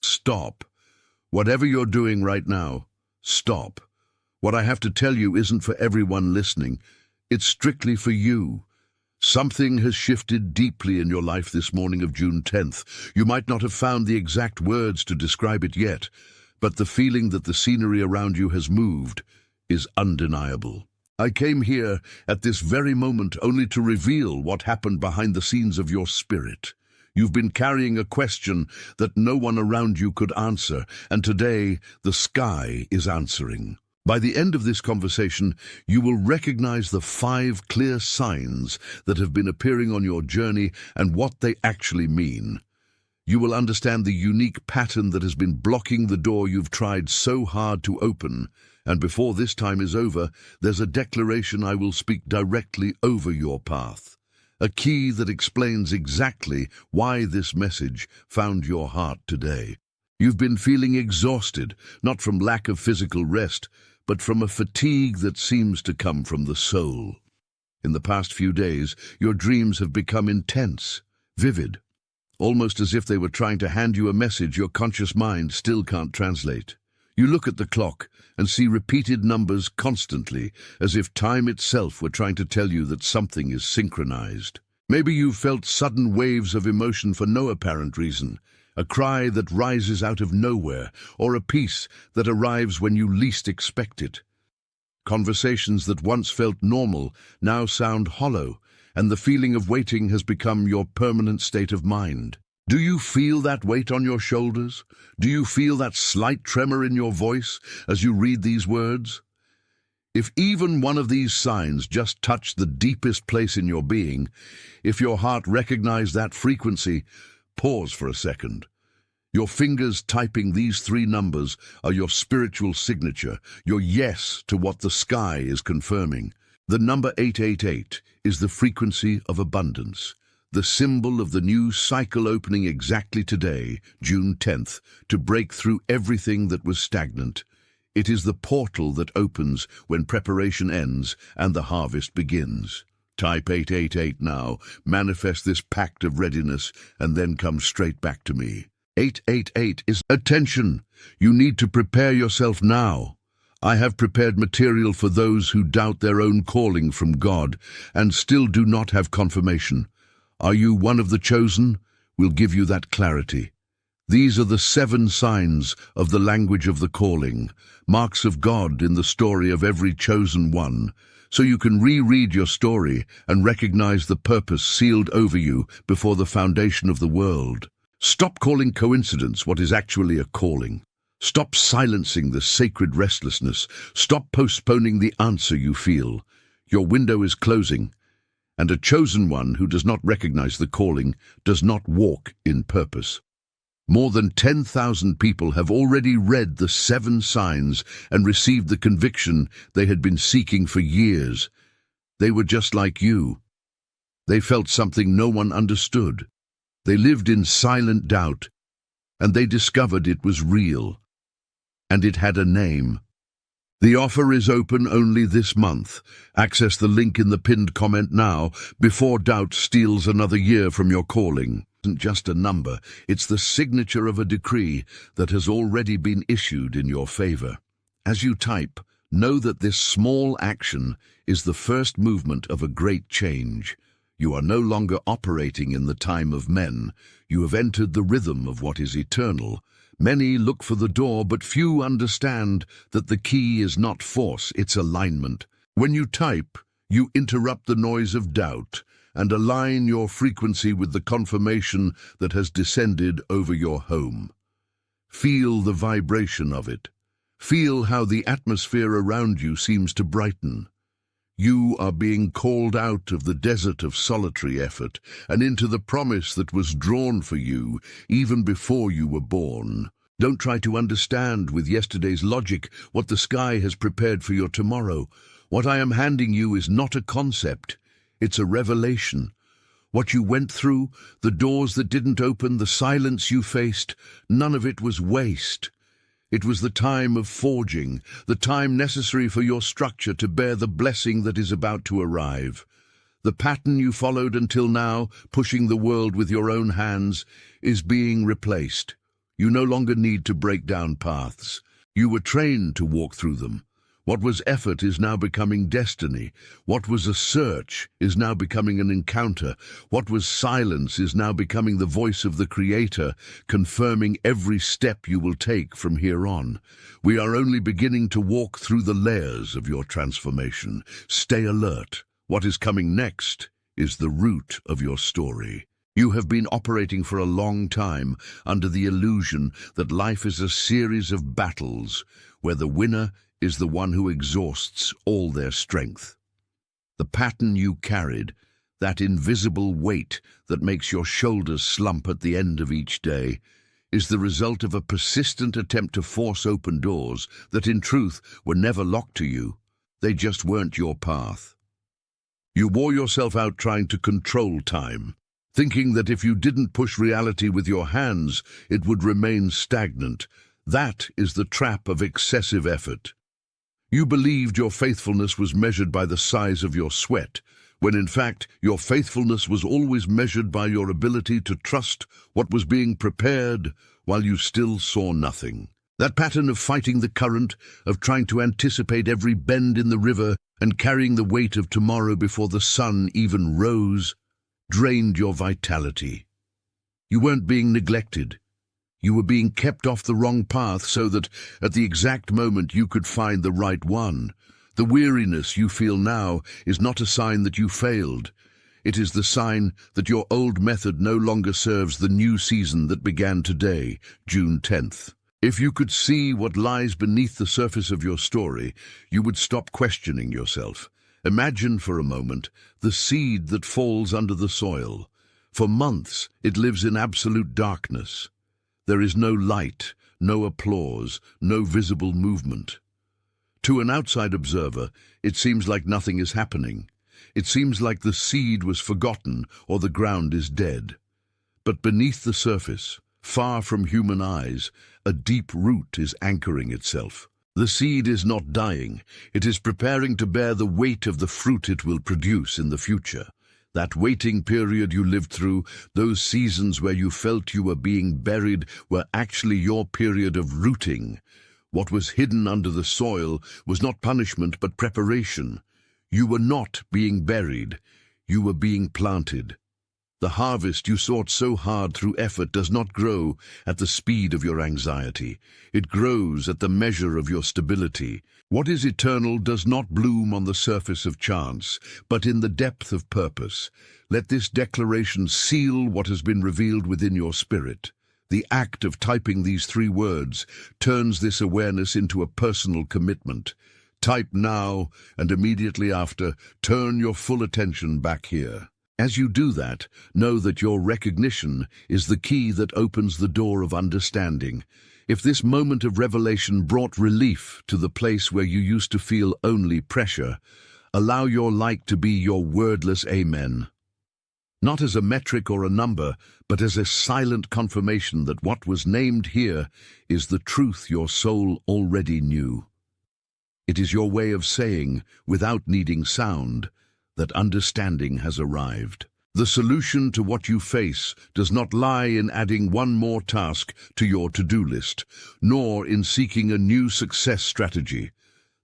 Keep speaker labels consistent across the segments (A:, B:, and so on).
A: Stop. Whatever you're doing right now, stop. What I have to tell you isn't for everyone listening. It's strictly for you. Something has shifted deeply in your life this morning of June 10th. You might not have found the exact words to describe it yet, but the feeling that the scenery around you has moved is undeniable. I came here at this very moment only to reveal what happened behind the scenes of your spirit. You've been carrying a question that no one around you could answer, and today the sky is answering. By the end of this conversation, you will recognize the 5 clear signs that have been appearing on your journey and what they actually mean. You will understand the unique pattern that has been blocking the door you've tried so hard to open. And before this time is over, there's a declaration I will speak directly over your path. A key that explains exactly why this message found your heart today. You've been feeling exhausted, not from lack of physical rest, but from a fatigue that seems to come from the soul. In the past few days, your dreams have become intense, vivid, almost as if they were trying to hand you a message your conscious mind still can't translate. You look at the clock and see repeated numbers constantly, as if time itself were trying to tell you that something is synchronized. Maybe you've felt sudden waves of emotion for no apparent reason, a cry that rises out of nowhere, or a peace that arrives when you least expect it. Conversations that once felt normal now sound hollow, and the feeling of waiting has become your permanent state of mind. Do you feel that weight on your shoulders? Do you feel that slight tremor in your voice as you read these words? If even one of these signs just touched the deepest place in your being, if your heart recognized that frequency, pause for a second. Your fingers typing these 3 numbers are your spiritual signature, your yes to what the sky is confirming. The number 888 is the frequency of abundance, the symbol of the new cycle opening exactly today, June 10th, to break through everything that was stagnant. It is the portal that opens when preparation ends and the harvest begins. Type 888 now, manifest this pact of readiness, and then come straight back to me. 888 is attention. You need to prepare yourself now. I have prepared material for those who doubt their own calling from God and still do not have confirmation. Are you one of the chosen? We'll give you that clarity. These are the 7 signs of the language of the calling, marks of God in the story of every chosen one, so you can reread your story and recognize the purpose sealed over you before the foundation of the world. Stop calling coincidence what is actually a calling. Stop silencing the sacred restlessness. Stop postponing the answer you feel. Your window is closing, and a chosen one who does not recognize the calling does not walk in purpose. More than 10,000 people have already read the 7 signs and received the conviction they had been seeking for years. They were just like you. They felt something no one understood. They lived in silent doubt, and they discovered it was real. And it had a name. The offer is open only this month. Access the link in the pinned comment now before doubt steals another year from your calling. It isn't just a number, it's the signature of a decree that has already been issued in your favor. As you type, know that this small action is the first movement of a great change. You are no longer operating in the time of men. You have entered the rhythm of what is eternal. Many look for the door, but few understand that the key is not force, it's alignment. When you type, you interrupt the noise of doubt and align your frequency with the confirmation that has descended over your home. Feel the vibration of it. Feel how the atmosphere around you seems to brighten. You are being called out of the desert of solitary effort and into the promise that was drawn for you even before you were born. Don't try to understand with yesterday's logic what the sky has prepared for your tomorrow. What I am handing you is not a concept. It's a revelation. What you went through, the doors that didn't open, the silence you faced, none of it was waste. It was the time of forging, the time necessary for your structure to bear the blessing that is about to arrive. The pattern you followed until now, pushing the world with your own hands, is being replaced. You no longer need to break down paths. You were trained to walk through them. What was effort is now becoming destiny. What was a search is now becoming an encounter. What was silence is now becoming the voice of the Creator, confirming every step you will take from here on. We are only beginning to walk through the layers of your transformation. Stay alert. What is coming next is the root of your story. You have been operating for a long time under the illusion that life is a series of battles where the winner is the one who exhausts all their strength. The pattern you carried, that invisible weight that makes your shoulders slump at the end of each day, is the result of a persistent attempt to force open doors that in truth were never locked to you. They just weren't your path. You wore yourself out trying to control time, thinking that if you didn't push reality with your hands, it would remain stagnant. That is the trap of excessive effort. You believed your faithfulness was measured by the size of your sweat, when in fact your faithfulness was always measured by your ability to trust what was being prepared while you still saw nothing. That pattern of fighting the current, of trying to anticipate every bend in the river and carrying the weight of tomorrow before the sun even rose, drained your vitality. You weren't being neglected. You were being kept off the wrong path so that at the exact moment you could find the right one. The weariness you feel now is not a sign that you failed. It is the sign that your old method no longer serves the new season that began today, June 10th. If you could see what lies beneath the surface of your story, you would stop questioning yourself. Imagine for a moment the seed that falls under the soil. For months it lives in absolute darkness. There is no light, no applause, no visible movement. To an outside observer, it seems like nothing is happening. It seems like the seed was forgotten or the ground is dead. But beneath the surface, far from human eyes, a deep root is anchoring itself. The seed is not dying. It is preparing to bear the weight of the fruit it will produce in the future. That waiting period you lived through, those seasons where you felt you were being buried, were actually your period of rooting. What was hidden under the soil was not punishment but preparation. You were not being buried. You were being planted. The harvest you sought so hard through effort does not grow at the speed of your anxiety. It grows at the measure of your stability. What is eternal does not bloom on the surface of chance, but in the depth of purpose. Let this declaration seal what has been revealed within your spirit. The act of typing these 3 words turns this awareness into a personal commitment. Type now, and immediately after, turn your full attention back here. As you do that, know that your recognition is the key that opens the door of understanding. If this moment of revelation brought relief to the place where you used to feel only pressure, allow your like to be your wordless amen. Not as a metric or a number, but as a silent confirmation that what was named here is the truth your soul already knew. It is your way of saying, without needing sound, that understanding has arrived. The solution to what you face does not lie in adding one more task to your to-do list, nor in seeking a new success strategy.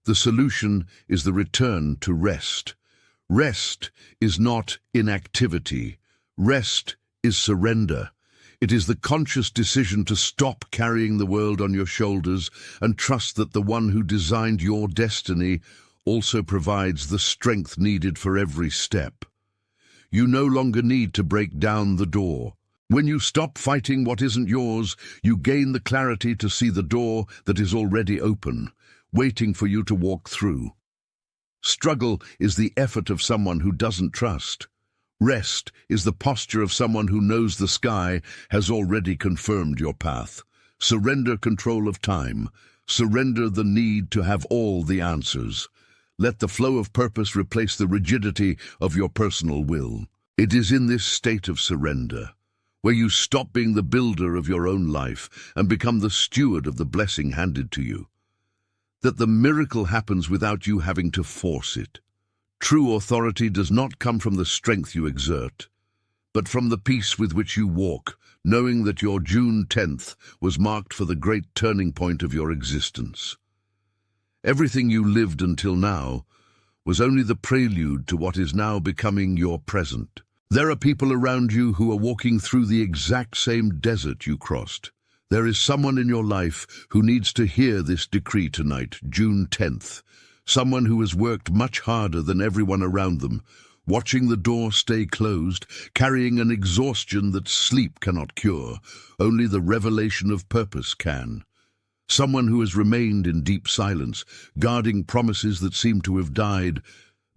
A: The solution is the return to rest. Rest is not inactivity. Rest is surrender. It is the conscious decision to stop carrying the world on your shoulders and trust that the one who designed your destiny also provides the strength needed for every step. You no longer need to break down the door. When you stop fighting what isn't yours, you gain the clarity to see the door that is already open, waiting for you to walk through. Struggle is the effort of someone who doesn't trust. Rest is the posture of someone who knows the sky has already confirmed your path. Surrender control of time. Surrender the need to have all the answers. Let the flow of purpose replace the rigidity of your personal will. It is in this state of surrender, where you stop being the builder of your own life and become the steward of the blessing handed to you, that the miracle happens without you having to force it. True authority does not come from the strength you exert, but from the peace with which you walk, knowing that your June 10th was marked for the great turning point of your existence. Everything you lived until now was only the prelude to what is now becoming your present. There are people around you who are walking through the exact same desert you crossed. There is someone in your life who needs to hear this decree tonight, June 10th. Someone who has worked much harder than everyone around them, watching the door stay closed, carrying an exhaustion that sleep cannot cure. Only the revelation of purpose can. Someone who has remained in deep silence, guarding promises that seem to have died,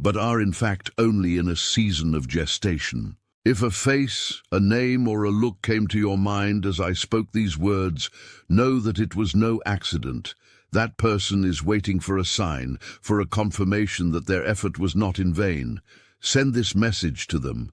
A: but are in fact only in a season of gestation. If a face, a name, or a look came to your mind as I spoke these words, know that it was no accident. That person is waiting for a sign, for a confirmation that their effort was not in vain. Send this message to them.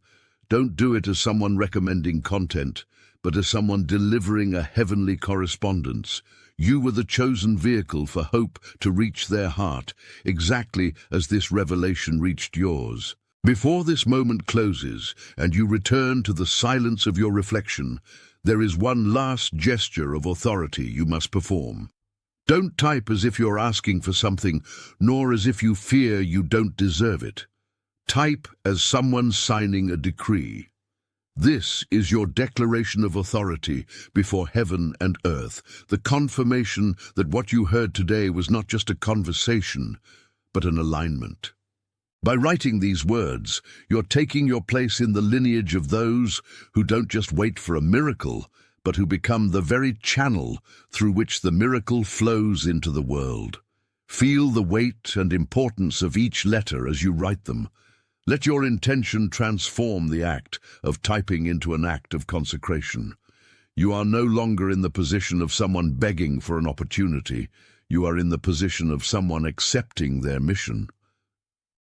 A: Don't do it as someone recommending content, but as someone delivering a heavenly correspondence. You were the chosen vehicle for hope to reach their heart, exactly as this revelation reached yours. Before this moment closes and you return to the silence of your reflection, there is one last gesture of authority you must perform. Don't type as if you're asking for something, nor as if you fear you don't deserve it. Type as someone signing a decree. This is your declaration of authority before heaven and earth, the confirmation that what you heard today was not just a conversation, but an alignment. By writing these words, you're taking your place in the lineage of those who don't just wait for a miracle, but who become the very channel through which the miracle flows into the world. Feel the weight and importance of each letter as you write them. Let your intention transform the act of typing into an act of consecration. You are no longer in the position of someone begging for an opportunity. You are in the position of someone accepting their mission.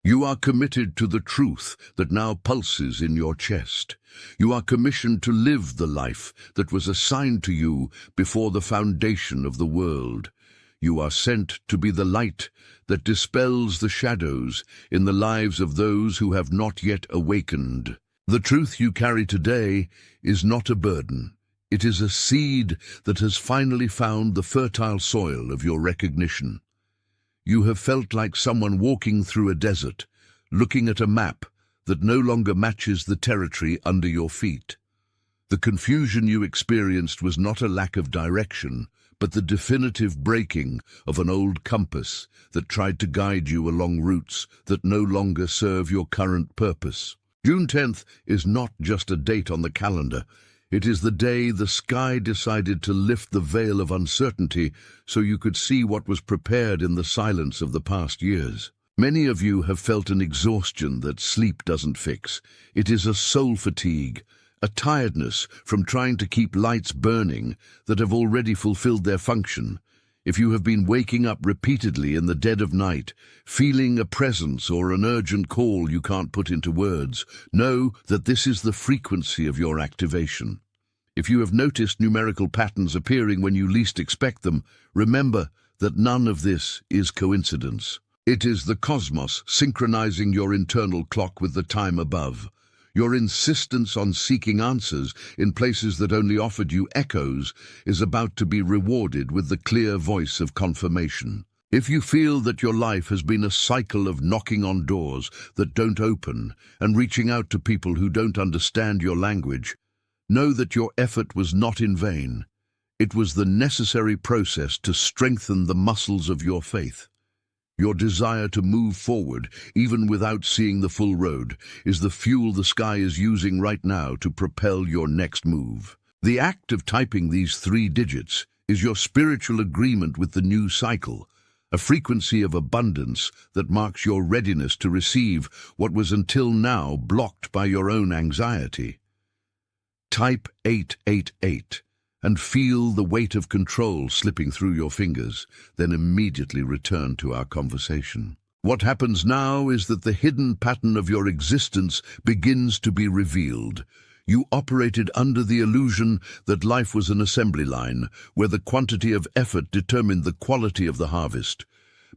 A: You are committed to the truth that now pulses in your chest. You are commissioned to live the life that was assigned to you before the foundation of the world. You are sent to be the light that dispels the shadows in the lives of those who have not yet awakened. The truth you carry today is not a burden. It is a seed that has finally found the fertile soil of your recognition. You have felt like someone walking through a desert, looking at a map that no longer matches the territory under your feet. The confusion you experienced was not a lack of direction, but the definitive breaking of an old compass that tried to guide you along routes that no longer serve your current purpose. June 10th is not just a date on the calendar. It is the day the sky decided to lift the veil of uncertainty so you could see what was prepared in the silence of the past years. Many of you have felt an exhaustion that sleep doesn't fix. It is a soul fatigue, a tiredness from trying to keep lights burning that have already fulfilled their function. If you have been waking up repeatedly in the dead of night, feeling a presence or an urgent call you can't put into words, know that this is the frequency of your activation. If you have noticed numerical patterns appearing when you least expect them, remember that none of this is coincidence. It is the cosmos synchronizing your internal clock with the time above. Your insistence on seeking answers in places that only offered you echoes is about to be rewarded with the clear voice of confirmation. If you feel that your life has been a cycle of knocking on doors that don't open and reaching out to people who don't understand your language, know that your effort was not in vain. It was the necessary process to strengthen the muscles of your faith. Your desire to move forward, even without seeing the full road, is the fuel the sky is using right now to propel your next move. The act of typing these 3 digits is your spiritual agreement with the new cycle, a frequency of abundance that marks your readiness to receive what was until now blocked by your own anxiety. Type 888. And feel the weight of control slipping through your fingers, then immediately return to our conversation. What happens now is that the hidden pattern of your existence begins to be revealed. You operated under the illusion that life was an assembly line, where the quantity of effort determined the quality of the harvest.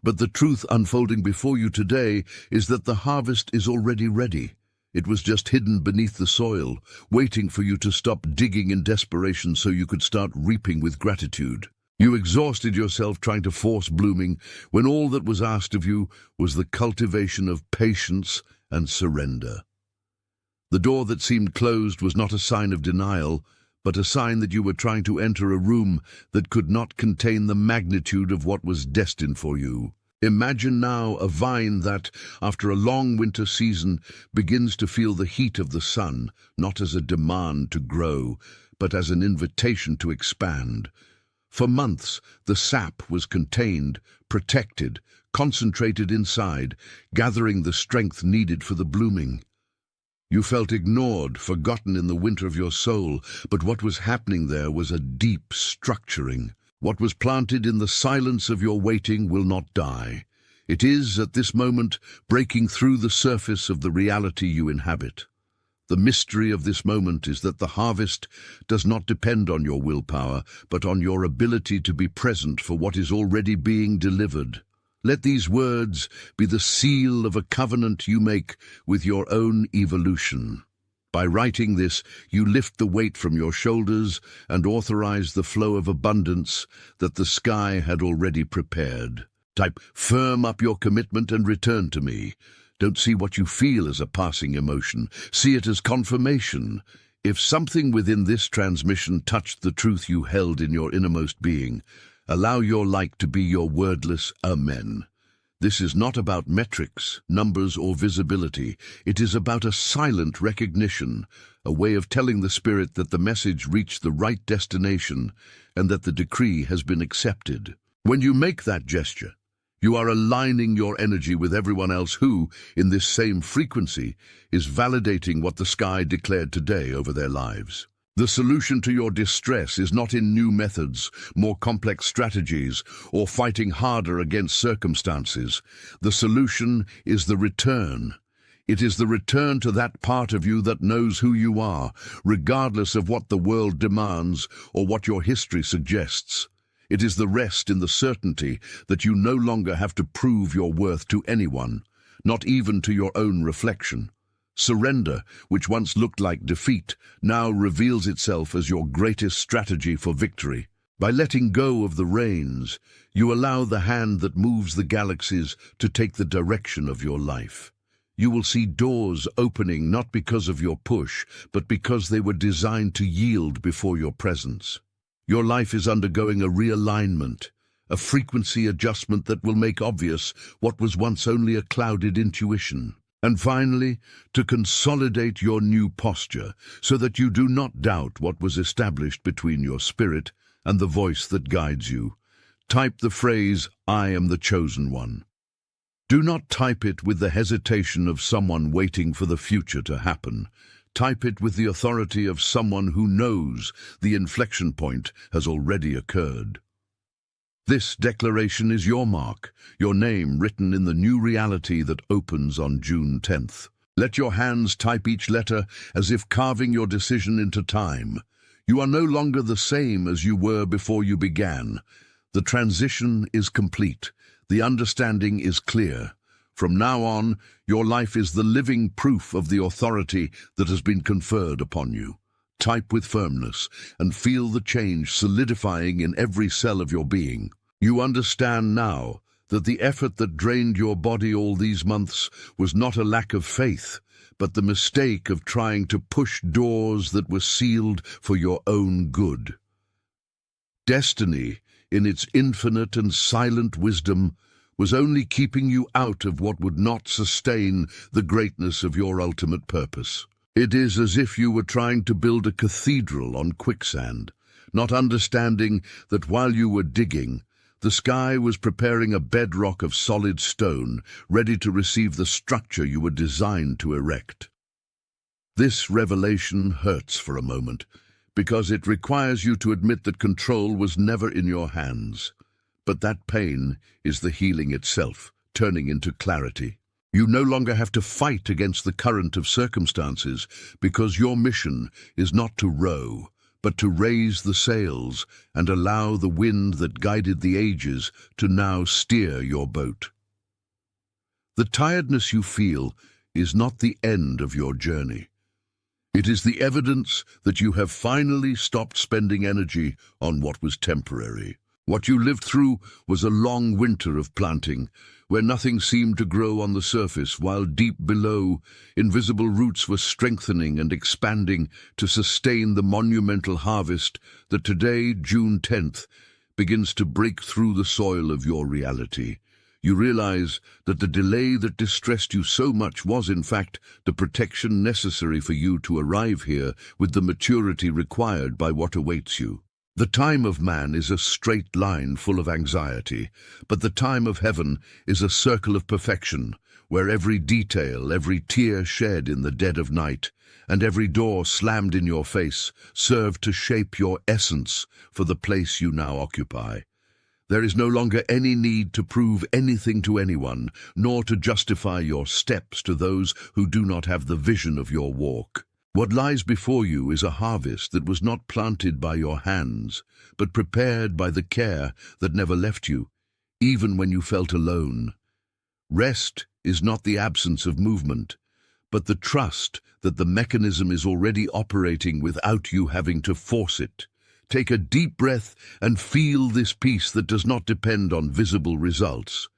A: But the truth unfolding before you today is that the harvest is already ready. It was just hidden beneath the soil, waiting for you to stop digging in desperation so you could start reaping with gratitude. You exhausted yourself trying to force blooming when all that was asked of you was the cultivation of patience and surrender. The door that seemed closed was not a sign of denial, but a sign that you were trying to enter a room that could not contain the magnitude of what was destined for you. Imagine now a vine that, after a long winter season, begins to feel the heat of the sun, not as a demand to grow, but as an invitation to expand. For months, the sap was contained, protected, concentrated inside, gathering the strength needed for the blooming. You felt ignored, forgotten in the winter of your soul, but what was happening there was a deep structuring. What was planted in the silence of your waiting will not die. It is, at this moment, breaking through the surface of the reality you inhabit. The mystery of this moment is that the harvest does not depend on your willpower, but on your ability to be present for what is already being delivered. Let these words be the seal of a covenant you make with your own evolution. By writing this, you lift the weight from your shoulders and authorize the flow of abundance that the sky had already prepared. Type, firm up your commitment and return to me. Don't see what you feel as a passing emotion. See it as confirmation. If something within this transmission touched the truth you held in your innermost being, allow your like to be your wordless amen. This is not about metrics, numbers, or visibility. It is about a silent recognition, a way of telling the spirit that the message reached the right destination and that the decree has been accepted. When you make that gesture, you are aligning your energy with everyone else who, in this same frequency, is validating what the sky declared today over their lives. The solution to your distress is not in new methods, more complex strategies, or fighting harder against circumstances. The solution is the return. It is the return to that part of you that knows who you are, regardless of what the world demands or what your history suggests. It is the rest in the certainty that you no longer have to prove your worth to anyone, not even to your own reflection. Surrender, which once looked like defeat, now reveals itself as your greatest strategy for victory. By letting go of the reins, you allow the hand that moves the galaxies to take the direction of your life. You will see doors opening not because of your push, but because they were designed to yield before your presence. Your life is undergoing a realignment, a frequency adjustment that will make obvious what was once only a clouded intuition. And finally, to consolidate your new posture so that you do not doubt what was established between your spirit and the voice that guides you. Type the phrase, "I am the chosen one." Do not type it with the hesitation of someone waiting for the future to happen. Type it with the authority of someone who knows the inflection point has already occurred. This declaration is your mark, your name written in the new reality that opens on June 10th. Let your hands type each letter as if carving your decision into time. You are no longer the same as you were before you began. The transition is complete. The understanding is clear. From now on, your life is the living proof of the authority that has been conferred upon you. Type with firmness and feel the change solidifying in every cell of your being. You understand now that the effort that drained your body all these months was not a lack of faith, but the mistake of trying to push doors that were sealed for your own good. Destiny, in its infinite and silent wisdom, was only keeping you out of what would not sustain the greatness of your ultimate purpose. It is as if you were trying to build a cathedral on quicksand, not understanding that while you were digging, the sky was preparing a bedrock of solid stone, ready to receive the structure you were designed to erect. This revelation hurts for a moment, because it requires you to admit that control was never in your hands. But that pain is the healing itself, turning into clarity. You no longer have to fight against the current of circumstances, because your mission is not to row, but to raise the sails and allow the wind that guided the ages to now steer your boat. The tiredness you feel is not the end of your journey. It is the evidence that you have finally stopped spending energy on what was temporary. What you lived through was a long winter of planting, where nothing seemed to grow on the surface, while deep below, invisible roots were strengthening and expanding to sustain the monumental harvest that today, June 10th, begins to break through the soil of your reality. You realize that the delay that distressed you so much was, in fact, the protection necessary for you to arrive here with the maturity required by what awaits you. The time of man is a straight line full of anxiety, but the time of heaven is a circle of perfection, where every detail, every tear shed in the dead of night, and every door slammed in your face serve to shape your essence for the place you now occupy. There is no longer any need to prove anything to anyone, nor to justify your steps to those who do not have the vision of your walk. What lies before you is a harvest that was not planted by your hands, but prepared by the care that never left you, even when you felt alone. Rest is not the absence of movement, but the trust that the mechanism is already operating without you having to force it. Take a deep breath and feel this peace that does not depend on visible results.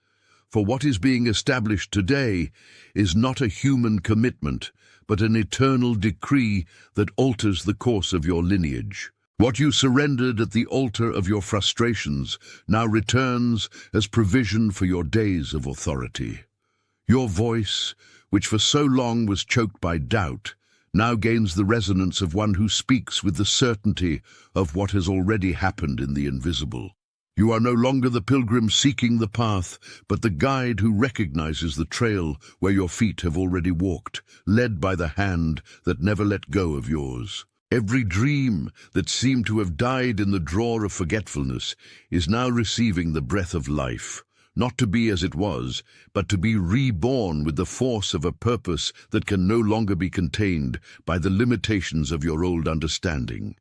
A: For what is being established today is not a human commitment, but an eternal decree that alters the course of your lineage. What you surrendered at the altar of your frustrations now returns as provision for your days of authority. Your voice, which for so long was choked by doubt, now gains the resonance of one who speaks with the certainty of what has already happened in the invisible. You are no longer the pilgrim seeking the path, but the guide who recognizes the trail where your feet have already walked, led by the hand that never let go of yours. Every dream that seemed to have died in the drawer of forgetfulness is now receiving the breath of life. Not to be as it was, but to be reborn with the force of a purpose that can no longer be contained by the limitations of your old understanding.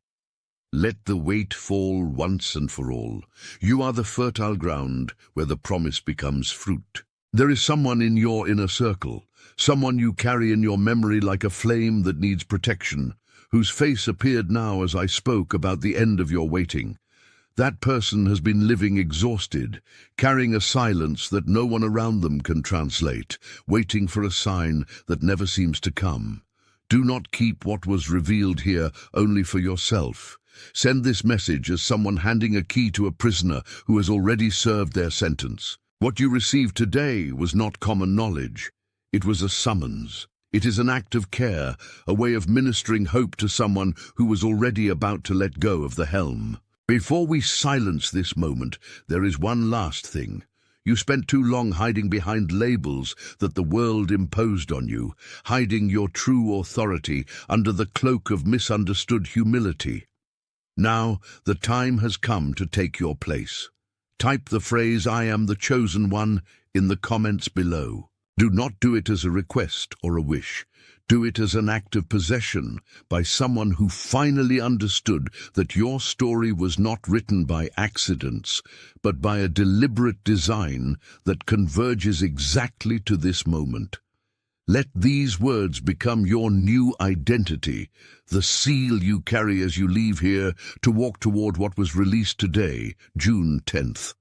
A: Let the weight fall once and for all. You are the fertile ground where the promise becomes fruit. There is someone in your inner circle, someone you carry in your memory like a flame that needs protection, whose face appeared now as I spoke about the end of your waiting. That person has been living exhausted, carrying a silence that no one around them can translate, waiting for a sign that never seems to come. Do not keep what was revealed here only for yourself. Send this message as someone handing a key to a prisoner who has already served their sentence. What you received today was not common knowledge. It was a summons. It is an act of care, a way of ministering hope to someone who was already about to let go of the helm. Before we silence this moment, there is one last thing. You spent too long hiding behind labels that the world imposed on you, hiding your true authority under the cloak of misunderstood humility. Now, the time has come to take your place. Type the phrase, "I am the chosen one," in the comments below. Do not do it as a request or a wish. Do it as an act of possession by someone who finally understood that your story was not written by accidents, but by a deliberate design that converges exactly to this moment. Let these words become your new identity, the seal you carry as you leave here to walk toward what was released today, June 10th.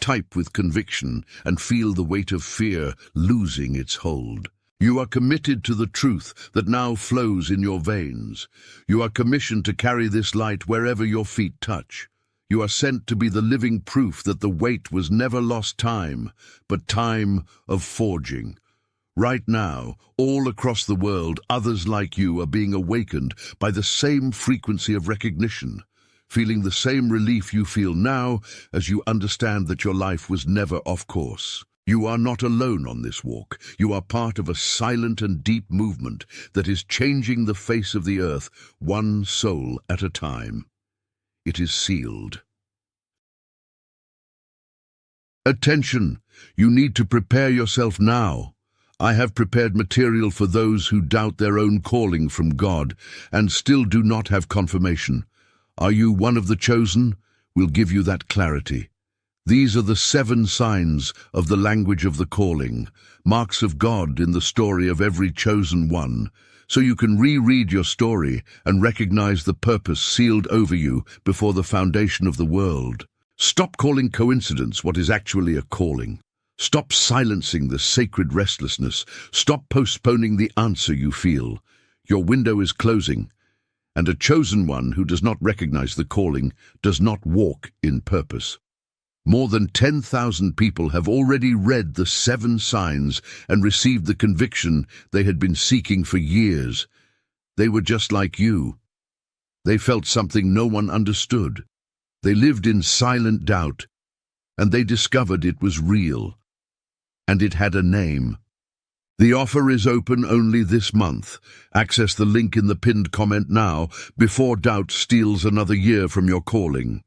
A: Type with conviction and feel the weight of fear losing its hold. You are committed to the truth that now flows in your veins. You are commissioned to carry this light wherever your feet touch. You are sent to be the living proof that the wait was never lost time, but time of forging. Right now, all across the world, others like you are being awakened by the same frequency of recognition, feeling the same relief you feel now as you understand that your life was never off course. You are not alone on this walk. You are part of a silent and deep movement that is changing the face of the earth, one soul at a time. It is sealed. Attention! You need to prepare yourself now. I have prepared material for those who doubt their own calling from God and still do not have confirmation. Are you one of the chosen? We'll give you that clarity. These are the 7 signs of the language of the calling, marks of God in the story of every chosen one, so you can reread your story and recognize the purpose sealed over you before the foundation of the world. Stop calling coincidence what is actually a calling. Stop silencing the sacred restlessness. Stop postponing the answer you feel. Your window is closing, and a chosen one who does not recognize the calling does not walk in purpose. More than 10,000 people have already read the 7 signs and received the conviction they had been seeking for years. They were just like you. They felt something no one understood. They lived in silent doubt, and they discovered it was real. And it had a name. The offer is open only this month. Access the link in the pinned comment now before doubt steals another year from your calling.